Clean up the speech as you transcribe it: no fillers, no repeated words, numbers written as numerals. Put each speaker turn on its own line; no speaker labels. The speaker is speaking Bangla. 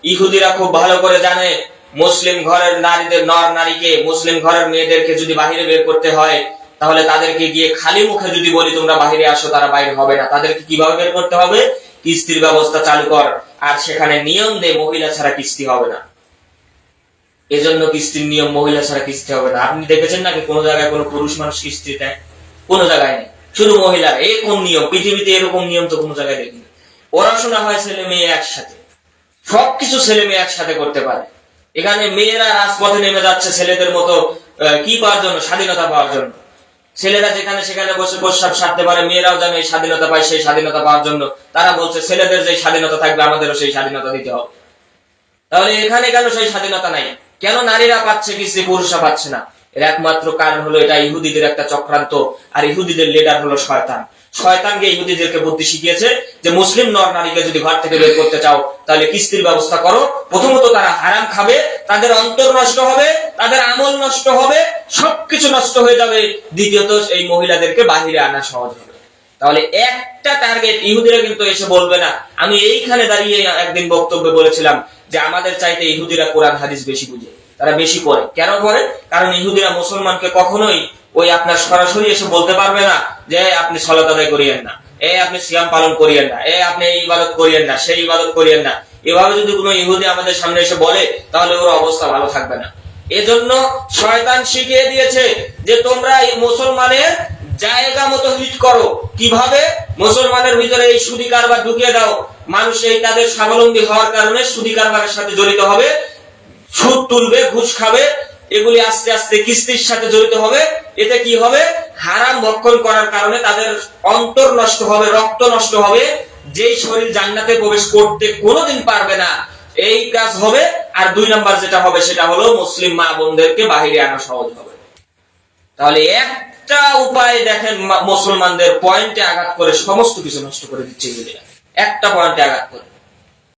ইহুদিরা খুব ভালো করে জানে মুসলিম ঘরের নারীদের, নর নারীকে, মুসলিম ঘরের মেয়েদেরকে যদি বাহিরে বের করতে হয়, তাহলে তাদেরকে গিয়ে খালি মুখে যদি বলি তোমরা বাহিরে আসো, তারা বাইরে হবে না। তাদেরকে কিভাবে বের করতে হবে? কিস্তির ব্যবস্থা চালু কর, আর সেখানে নিয়ম দে মহিলা ছাড়া কিস্তি হবে না। এজন্য কিস্তির নিয়ম, মহিলা ছাড়া কিস্তি হবে না। আপনি দেখেছেন নাকি কোনো জায়গায় কোনো পুরুষ মানুষ কিস্তি দেয়? কোনো জায়গায় নেই, শুধু মহিলা। এই কোন নিয়ম? পৃথিবীতে এরকম নিয়ম তো কোনো জায়গায় দেখিনি। পড়াশোনা হয় ছেলে মেয়ে একসাথে, সবকিছু ছেলে মেয়ে একসাথে করতে পারে। এখানে মেয়েরা রাজপথে নেমে যাচ্ছে ছেলেদের মতো, কি পাওয়ার জন্য? স্বাধীনতা পাওয়ার জন্য। ছেলেরা যেখানে সেখানে বসে প্রস্রাব সারতে পারে, মেয়েরাও যেন এই স্বাধীনতা পায়, সেই স্বাধীনতা পাওয়ার জন্য তারা বলছে ছেলেদের যে স্বাধীনতা থাকবে আমাদেরও সেই স্বাধীনতা দিতে হবে। তাহলে এখানে কেন সেই স্বাধীনতা নাই? কেন নারীরা পাচ্ছে কিস্তি, পুরুষরা পাচ্ছে না? এর একমাত্র কারণ হলো এটা ইহুদিদের একটা চক্রান্ত, আর ইহুদিদের লিডার হলো শয়তান। শয়তানকে ইহুদিদেরকে বুদ্ধি শিখিয়েছে যে মুসলিম নর নারীকে যদি ঘর থেকে বের করতে চাও তাহলে কিস্তির ব্যবস্থা করো। প্রথমত তারা হারাম খাবে, তাদের অন্তর নষ্ট হবে, তাদের আমল নষ্ট হবে, সবকিছু নষ্ট হয়ে যাবে। দ্বিতীয়ত এই মহিলাদেরকে বাহিরে আনা সহজ হবে। তাহলে একটা টার্গেট। ইহুদিরা কিন্তু এসে বলবে না। আমি এইখানে দাঁড়িয়ে একদিন বক্তব্যে বলেছিলাম যে আমাদের চাইতে ইহুদিরা কোরআন হাদিস বেশি বুঝে, তারা বেশি পড়ে। কেন পড়ে? কারণ ইহুদিরা মুসলমানকে কখনোই ওই আপনার সরাসরি এসে বলতে পারবে না যে আপনি সালাত আদায় করিয়েন না, আপনি সিয়াম পালন করিয়েন না, আপনি এই ইবাদত করিয়েন না, সেই ইবাদত করিয়েন না। এভাবে যদি কোনো ইহুদি আমাদের সামনে এসে বলে তাহলে ওর অবস্থা ভালো থাকবে না। এজন্য শয়তান শিখিয়ে দিয়েছে যে তোমরা এই মুসলমানের জায়গা মতো হিট করো। কিভাবে? মুসলমানের ভিতরে এই সুদি কারবার ঢুকিয়ে দাও। মানুষ এই তাদের স্বাবলম্বী হওয়ার কারণে সুদি কারবারের সাথে জড়িত হবে, সুদ তুলবে, ঘুষ খাবে, এগুলি আস্তে আস্তে কিস্তির সাথে জড়িত হবে। এতে কি হবে? হারাম ভক্ষণ করার কারণে তাদের অন্তর নষ্ট হবে, রক্ত নষ্ট হবে। যেই শরীর জান্নাতে প্রবেশ করতে কোনোদিন পারবে না, এই কাজ হবে। আর 2 নাম্বার যেটা হবে সেটা হলো মুসলিম মা বোনদেরকে বাহিরে আনা সহজ হবে। তাহলে একটা উপায় দেখেন, মুসলমানদের পয়েন্টে আঘাত করে সমস্ত কিছু নষ্ট করে দিচ্ছে। একটা পয়েন্টে আঘাত করে